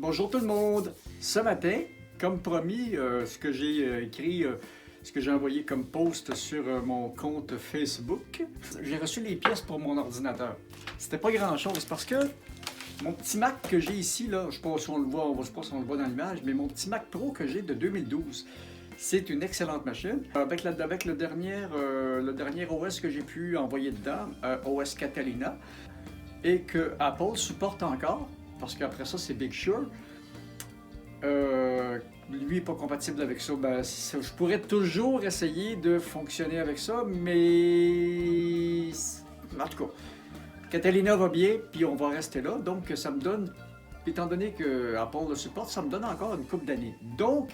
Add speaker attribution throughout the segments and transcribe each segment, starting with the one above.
Speaker 1: Bonjour tout le monde! Ce matin, comme promis, ce que j'ai écrit, ce que j'ai envoyé comme post sur mon compte Facebook, j'ai reçu les pièces pour mon ordinateur. C'était pas grand-chose parce que mon petit Mac que j'ai ici, là, je sais pas si on le voit, je sais pas si on le voit dans l'image, mais mon petit Mac Pro que j'ai de 2012, c'est une excellente machine. Avec le dernier OS que j'ai pu envoyer dedans, OS Catalina, et que Apple supporte encore, parce qu'après ça, c'est Big Sur. Lui n'est pas compatible avec ça. Ben, je pourrais toujours essayer de fonctionner avec ça, mais en tout cas, Catalina va bien, puis on va rester là. Donc, ça me donne, étant donné que Apple le supporte, ça me donne encore une couple d'années. Donc,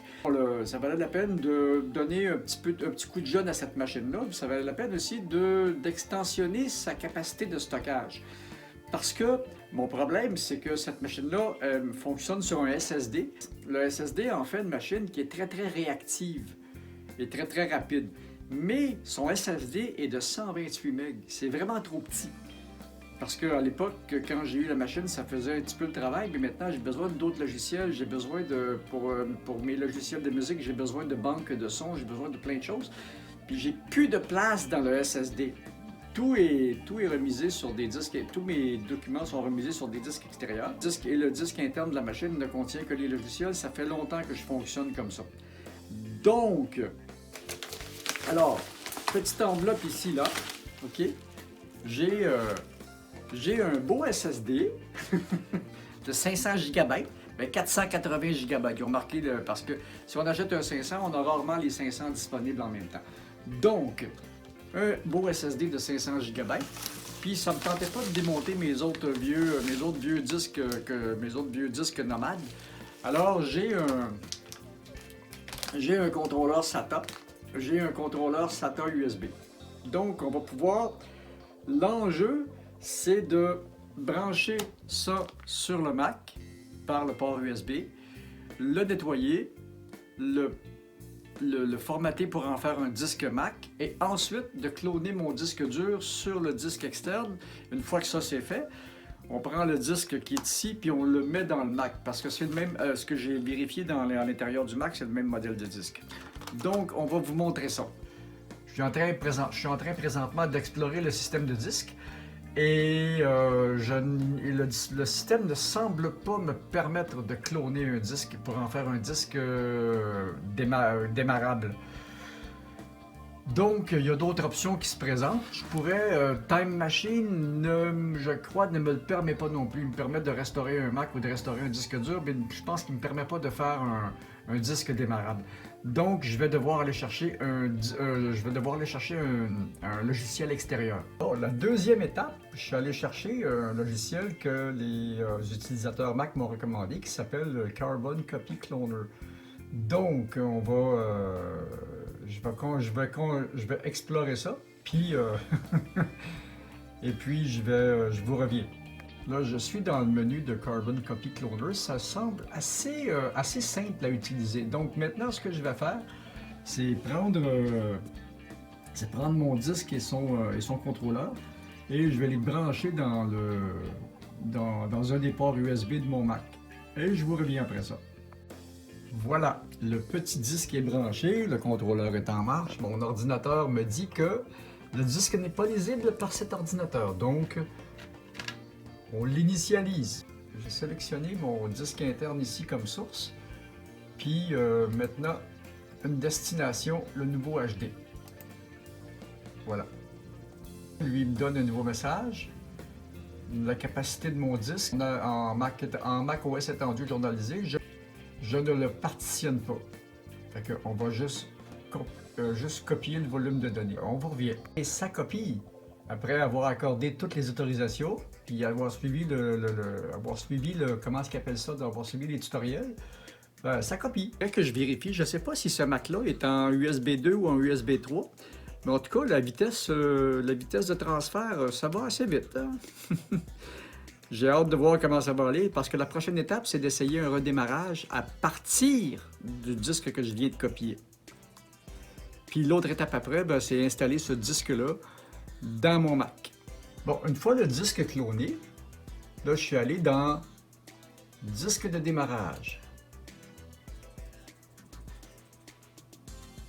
Speaker 1: ça valait la peine de donner un petit coup de jeune à cette machine-là. Ça valait la peine aussi d'extensionner sa capacité de stockage. Parce que mon problème, c'est que cette machine-là fonctionne sur un SSD. Le SSD en fait une machine qui est très réactive et très rapide. Mais son SSD est de 128 MB. C'est vraiment trop petit. Parce qu'à l'époque, quand j'ai eu la machine, ça faisait un petit peu le travail, mais maintenant j'ai besoin d'autres logiciels. J'ai besoin pour mes logiciels de musique, j'ai besoin de banques de sons, j'ai besoin de plein de choses. Puis j'ai plus de place dans le SSD. Tout est remisé sur des disques, tous mes documents sont remisés sur des disques extérieurs. Le disque interne de la machine ne contient que les logiciels. Ça fait longtemps que je fonctionne comme ça. Donc, alors, petite enveloppe ici, là, ok? J'ai un beau SSD de 500 GB, mais 480 GB. Ils ont marqué, parce que si on achète un 500, on a rarement les 500 disponibles en même temps. Donc, un beau SSD de 500 GB. Puis ça me tentait pas de démonter mes autres vieux disques nomades. Alors j'ai un contrôleur SATA. J'ai un contrôleur SATA USB. Donc on va pouvoir. L'enjeu, c'est de brancher ça sur le Mac par le port USB, le nettoyer, le formater pour en faire un disque Mac et ensuite de cloner mon disque dur sur le disque externe. Une fois que ça c'est fait, on prend le disque qui est ici puis on le met dans le Mac parce que c'est le même, ce que j'ai vérifié à l'intérieur du Mac, c'est le même modèle de disque. Donc on va vous montrer ça. Je suis en train présentement d'explorer le système de disque. Et le système ne semble pas me permettre de cloner un disque pour en faire un disque démarrable. Donc, il y a d'autres options qui se présentent. Je pourrais, Time Machine, je crois, ne me le permet pas non plus. Il me permet de restaurer un Mac ou de restaurer un disque dur, mais je pense qu'il ne me permet pas de faire un disque démarrable. Donc, je vais devoir aller chercher un logiciel extérieur. Alors, la deuxième étape, je suis allé chercher un logiciel que les utilisateurs Mac m'ont recommandé qui s'appelle Carbon Copy Cloner. Donc, je vais explorer ça, puis et puis je vous reviens. Là, je suis dans le menu de Carbon Copy Cloner. Ça semble assez simple à utiliser. Donc maintenant, ce que je vais faire, c'est prendre mon disque et son contrôleur et je vais les brancher dans un des ports USB de mon Mac. Et je vous reviens après ça. Voilà, le petit disque est branché, le contrôleur est en marche. Mon ordinateur me dit que le disque n'est pas lisible par cet ordinateur. Donc, on l'initialise. J'ai sélectionné mon disque interne ici comme source. Puis maintenant, une destination, le nouveau HD. Voilà. Lui me donne un nouveau message. La capacité de mon disque en Mac OS étendu journalisé, je ne le partitionne pas. Fait qu'on va juste copier le volume de données. On vous revient. Et ça copie. Après avoir accordé toutes les autorisations, puis avoir suivi comment est-ce qu'ils appellent ça, d'avoir suivi les tutoriels, ben, ça copie. Dès que je vérifie, je ne sais pas si ce Mac-là est en USB 2 ou en USB 3, mais en tout cas, la vitesse de transfert, ça va assez vite. Hein? J'ai hâte de voir comment ça va aller, parce que la prochaine étape, c'est d'essayer un redémarrage à partir du disque que je viens de copier. Puis l'autre étape après, ben, c'est installer ce disque-là dans mon Mac. Bon, une fois le disque cloné, là, je suis allé dans disque de démarrage.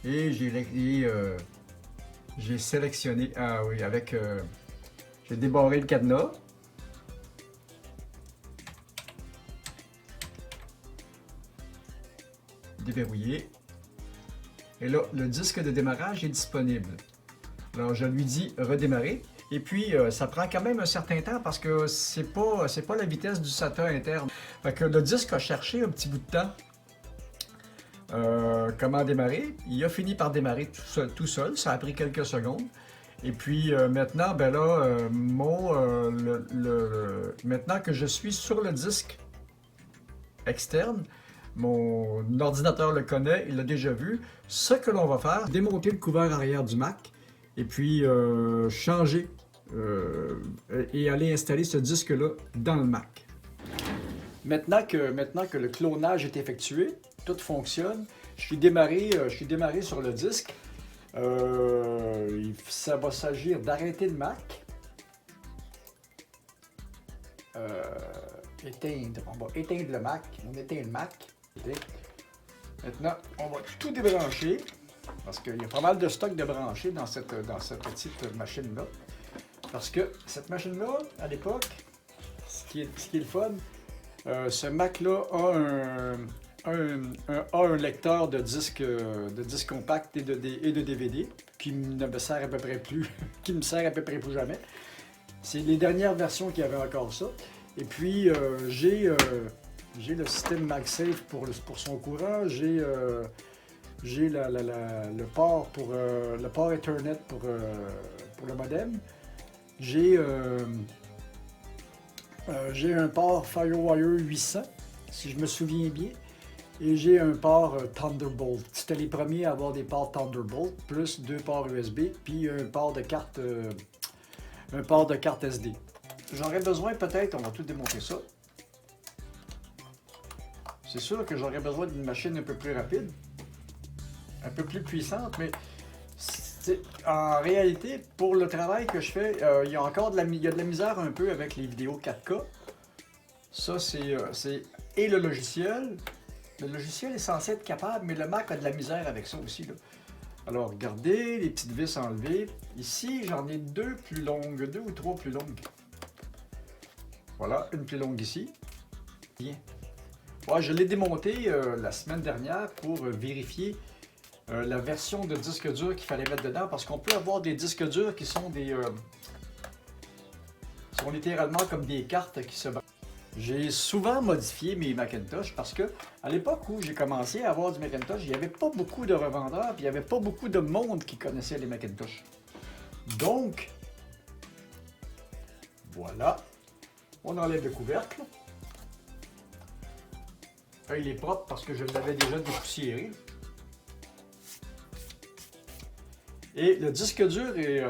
Speaker 1: Et j'ai sélectionné, ah oui, j'ai débarré le cadenas. Déverrouillé. Et là, le disque de démarrage est disponible. Alors, je lui dis redémarrer. Et puis, ça prend quand même un certain temps parce que c'est pas la vitesse du SATA interne. Fait que le disque a cherché un petit bout de temps comment démarrer. Il a fini par démarrer tout seul. Ça a pris quelques secondes. Et puis maintenant, ben là, maintenant que je suis sur le disque externe, mon ordinateur le connaît, il l'a déjà vu. Ce que l'on va faire, démonter le couvert arrière du Mac et puis changer et aller installer ce disque-là dans le Mac. Maintenant que le clonage est effectué, tout fonctionne. Je suis démarré sur le disque. Ça va s'agir d'arrêter le Mac. Éteindre. On va éteindre le Mac. On éteint le Mac. Maintenant, on va tout débrancher parce qu'il y a pas mal de stock de brancher dans cette petite machine-là. Parce que cette machine-là, à l'époque, ce qui est le fun, ce Mac-là a un lecteur de disque compact et de DVD qui ne me sert à peu près plus, qui me sert à peu près plus jamais. C'est les dernières versions qui avaient encore ça. Et puis, j'ai le système MagSafe pour son courant, j'ai le port le port Ethernet pour le modem, j'ai un port FireWire 800, si je me souviens bien, et j'ai un port Thunderbolt. C'était les premiers à avoir des ports Thunderbolt, plus 2 ports USB, puis un port de carte SD. J'aurais besoin peut-être, on va tout démonter ça. C'est sûr que j'aurais besoin d'une machine un peu plus rapide, un peu plus puissante, mais en réalité, pour le travail que je fais, il y a encore de la misère un peu avec les vidéos 4K. Ça, et le logiciel. Le logiciel est censé être capable, mais le Mac a de la misère avec ça aussi, là. Alors, regardez, les petites vis enlevées. Ici, j'en ai 2 plus longues, 2 ou 3 plus longues. Voilà, une plus longue ici. Bien. Ouais, je l'ai démonté la semaine dernière pour vérifier la version de disque dur qu'il fallait mettre dedans, parce qu'on peut avoir des disques durs qui sont sont littéralement comme des cartes qui se... J'ai souvent modifié mes Macintosh parce que à l'époque où j'ai commencé à avoir du Macintosh, il n'y avait pas beaucoup de revendeurs, puis il n'y avait pas beaucoup de monde qui connaissait les Macintosh. Donc, voilà. On enlève le couvercle. Là, il est propre parce que je l'avais déjà dépoussiéré. Et le disque dur est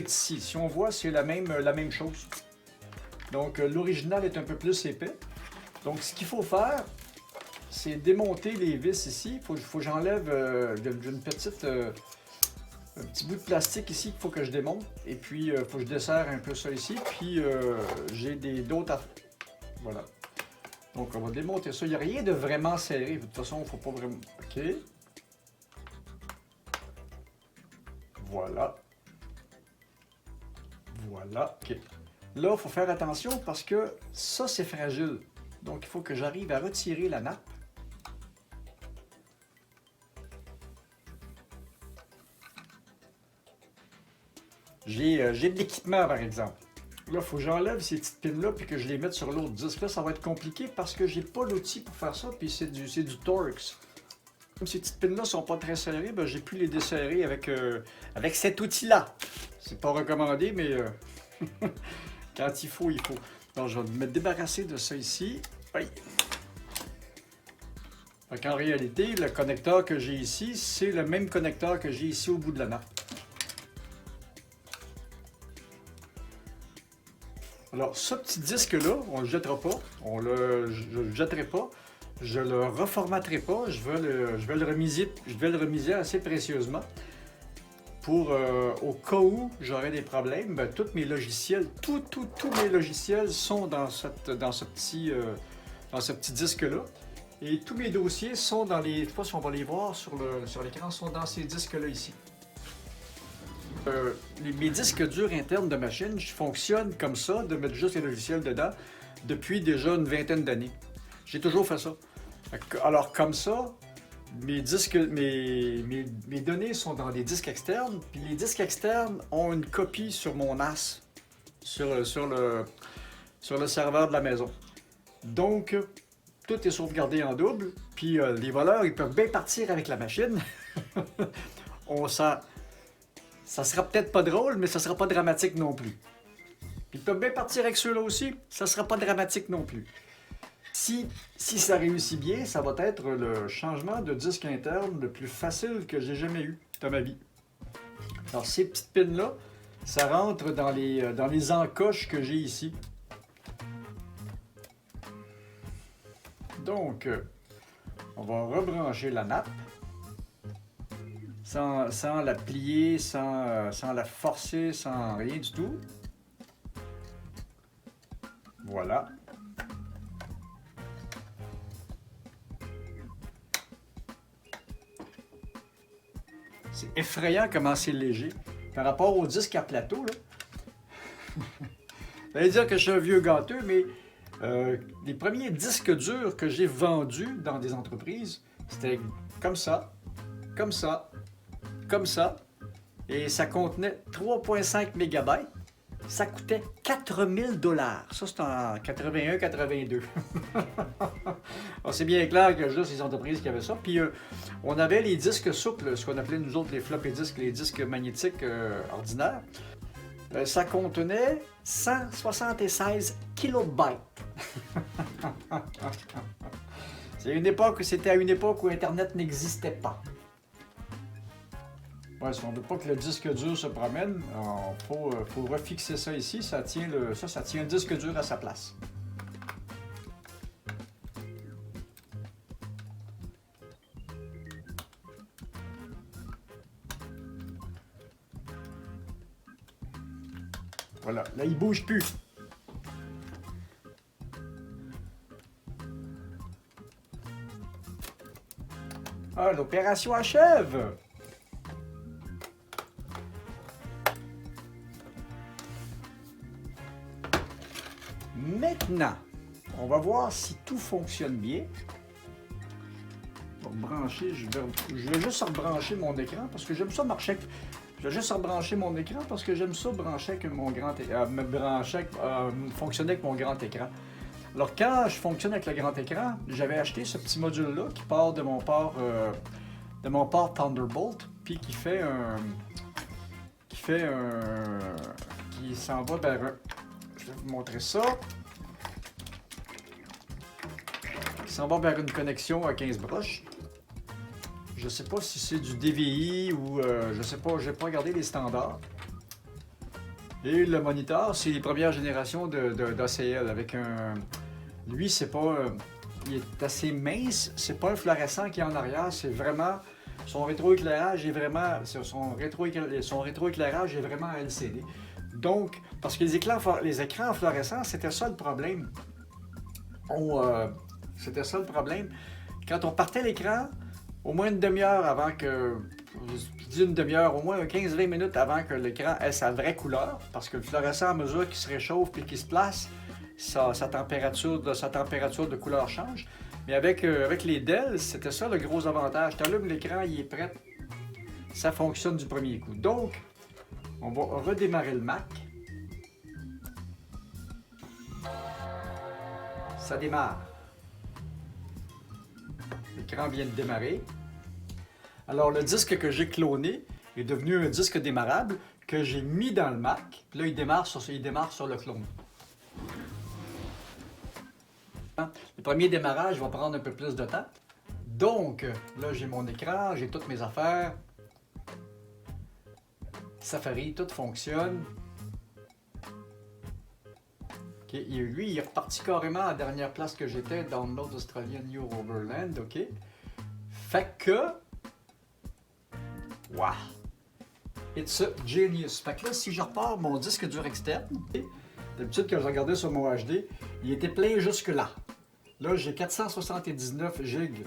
Speaker 1: ici. Si on voit, c'est la même chose. Donc, l'original est un peu plus épais. Donc, ce qu'il faut faire, c'est démonter les vis ici. Il faut que j'enlève un petit bout de plastique ici qu'il faut que je démonte. Et puis, il faut que je desserre un peu ça ici. Puis, j'ai d'autres à... Voilà. Donc, on va démonter ça. Il n'y a rien de vraiment serré. De toute façon, il ne faut pas vraiment... OK. Voilà. Voilà. OK. Là, il faut faire attention parce que ça, c'est fragile. Donc, il faut que j'arrive à retirer la nappe. J'ai de l'équipement, par exemple. Là, il faut que j'enlève ces petites pins-là puis que je les mette sur l'autre disque. Là, ça va être compliqué parce que j'ai pas l'outil pour faire ça, puis c'est du Torx. Comme ces petites pins-là sont pas très serrées, ben, j'ai pu les desserrer avec cet outil-là. C'est pas recommandé, mais quand il faut, il faut. Donc, je vais me débarrasser de ça ici. Oui. En réalité, le connecteur que j'ai ici, c'est le même connecteur que j'ai ici au bout de la nappe. Alors, ce petit disque-là, on ne le jettera pas, je ne le jetterai pas, je le reformaterai pas, je vais le remiser assez précieusement. au cas où j'aurais des problèmes, ben, tous mes logiciels, tous mes logiciels sont dans ce petit disque-là. Et tous mes dossiers sont dans les, je ne sais pas si on va les voir sur l'écran, sont dans ces disques-là ici. Mes disques durs internes de machine, je fonctionne comme ça, de mettre juste les logiciels dedans, depuis déjà une vingtaine d'années. J'ai toujours fait ça. Alors comme ça, mes données sont dans des disques externes, puis les disques externes ont une copie sur mon NAS, sur le serveur de la maison. Donc, tout est sauvegardé en double, puis les voleurs, ils peuvent bien partir avec la machine. Ça sera peut-être pas drôle, mais ça sera pas dramatique non plus. Puis ils peuvent bien partir avec ceux-là aussi, ça sera pas dramatique non plus. Si ça réussit bien, ça va être le changement de disque interne le plus facile que j'ai jamais eu dans ma vie. Alors ces petites pins-là, ça rentre dans les encoches que j'ai ici. Donc, on va rebrancher la nappe. Sans la plier, sans la forcer, sans rien du tout. Voilà. C'est effrayant comment c'est léger. Par rapport au disque à plateau, là. Ça veut dire que je suis un vieux gâteux, mais les premiers disques durs que j'ai vendus dans des entreprises, c'était comme ça, comme ça, comme ça, et ça contenait 3,5 MB. Ça coûtait 4000 $. Ça, c'est en 81-82. C'est bien clair que juste les entreprises qui avaient ça. Puis, on avait les disques souples, ce qu'on appelait nous autres les floppy disks, les disques magnétiques ordinaires. Ça contenait 176 kilobytes. C'était à une époque où Internet n'existait pas. Ouais, si on ne veut pas que le disque dur se promène, il faut refixer ça ici. Ça tient le disque dur à sa place. Voilà, là il bouge plus. Ah, l'opération achève! Maintenant, on va voir si tout fonctionne bien. Pour brancher, je vais juste rebrancher mon écran parce que j'aime ça marcher. Je vais juste rebrancher mon écran parce que j'aime ça brancher avec mon grand fonctionner avec mon grand écran. Alors quand je fonctionne avec le grand écran, j'avais acheté ce petit module-là qui part de mon port Thunderbolt, puis qui s'en va vers un. Je vais vous montrer ça. Qui s'en va vers une connexion à 15 broches. Je ne sais pas si c'est du DVI ou je sais pas, je n'ai pas regardé les standards. Et le moniteur, c'est les premières générations d'ACL avec un. Lui, c'est pas. Il est assez mince, c'est pas un fluorescent qui est en arrière, c'est vraiment. Son rétroéclairage est vraiment. Son rétroéclairage est vraiment LCD. Donc, parce que les écrans fluorescents, c'était ça le problème. C'était ça le problème. Quand on partait l'écran, au moins une demi-heure avant que. Je dis une demi-heure, au moins 15-20 minutes avant que l'écran ait sa vraie couleur, parce que le fluorescent, à mesure qu'il se réchauffe et qu'il se place, sa température de couleur change. Mais avec les Dell, c'était ça le gros avantage. Tu allumes l'écran, il est prêt. Ça fonctionne du premier coup. Donc, on va redémarrer le Mac. Ça démarre. L'écran vient de démarrer. Alors, le disque que j'ai cloné est devenu un disque démarrable que j'ai mis dans le Mac. Puis là, il démarre sur le clone. Le premier démarrage va prendre un peu plus de temps. Donc, là, j'ai mon écran, j'ai toutes mes affaires. Safari, tout fonctionne. Okay. Et lui, il est reparti carrément à la dernière place que j'étais, Download Australian New Overland, OK? Fait que... Waouh! It's a genius. Fait que là, si je repars mon disque dur externe, d'habitude quand je regardais sur mon HD, il était plein jusque-là. Là, j'ai 479 gigs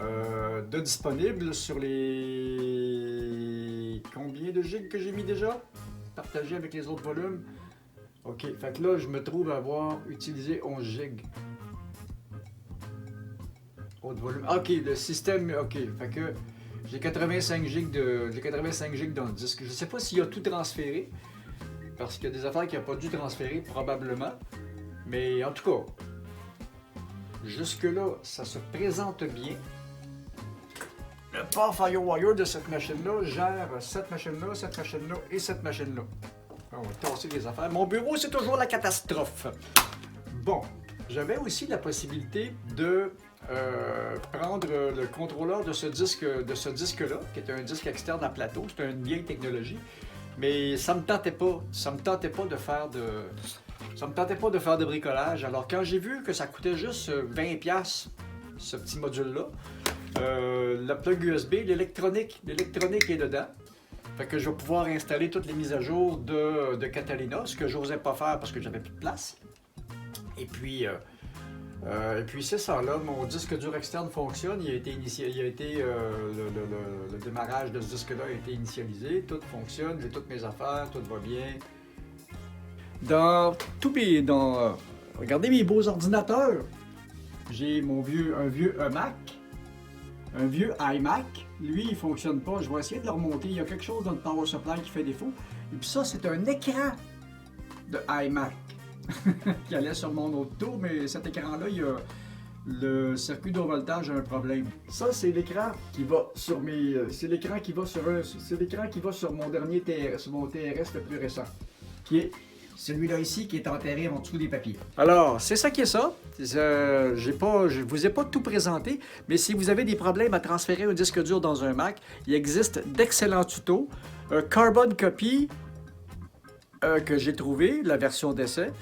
Speaker 1: de disponibles sur les... Combien de gigs que j'ai mis déjà? Partagé avec les autres volumes. OK, fait que là, je me trouve à avoir utilisé 11 gigs. Autre volume. OK, le système... OK, fait que j'ai 85 gigs dans le disque. Je ne sais pas s'il a tout transféré, parce qu'il y a des affaires qu'il n'a pas dû transférer, probablement. Mais en tout cas, jusque-là, ça se présente bien. Le port FireWire de cette machine-là gère cette machine-là, cette machine-là et cette machine-là. On va tasser les affaires. Mon bureau, c'est toujours la catastrophe. Bon, j'avais aussi la possibilité de prendre le contrôleur de ce disque-là, qui est un disque externe à plateau. C'est une vieille technologie. Mais ça me tentait pas. Ça me tentait pas de faire de bricolage. Alors, quand j'ai vu que ça coûtait juste 20$, ce petit module-là, la plug USB, l'électronique est dedans. Fait que je vais pouvoir installer toutes les mises à jour de Catalina, ce que je n'osais pas faire parce que j'avais plus de place. Et puis c'est ça, là, mon disque dur externe fonctionne. Le démarrage de ce disque-là a été initialisé. Tout fonctionne, j'ai toutes mes affaires, tout va bien. Regardez mes beaux ordinateurs. J'ai un vieux Mac. Un vieux iMac, lui, il ne fonctionne pas. Je vais essayer de le remonter. Il y a quelque chose dans le power supply qui fait défaut. Et puis ça, c'est un écran de iMac qui allait sur mon auto, mais cet écran-là, le circuit de haut voltage a un problème. Ça, c'est l'écran qui va sur mon dernier TRS, sur mon TRS le plus récent, qui est celui-là ici qui est enterré en dessous des papiers. Alors, c'est ça qui est ça. Je vous ai pas tout présenté, mais si vous avez des problèmes à transférer un disque dur dans un Mac, il existe d'excellents tutos. Carbon Copy, que j'ai trouvé, la version d'essai,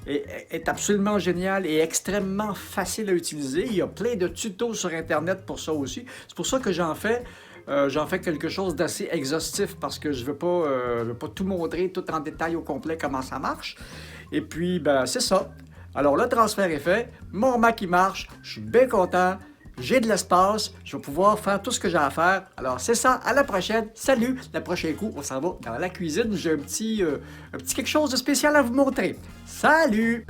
Speaker 1: est absolument génial et extrêmement facile à utiliser. Il y a plein de tutos sur Internet pour ça aussi. C'est pour ça que j'en fais quelque chose d'assez exhaustif parce que je veux pas tout montrer tout en détail au complet comment ça marche. Et puis, ben, c'est ça. Alors, le transfert est fait. Mon Mac, il marche. Je suis bien content. J'ai de l'espace. Je vais pouvoir faire tout ce que j'ai à faire. Alors, c'est ça. À la prochaine. Salut. Le prochain coup, on s'en va dans la cuisine. J'ai un petit quelque chose de spécial à vous montrer. Salut!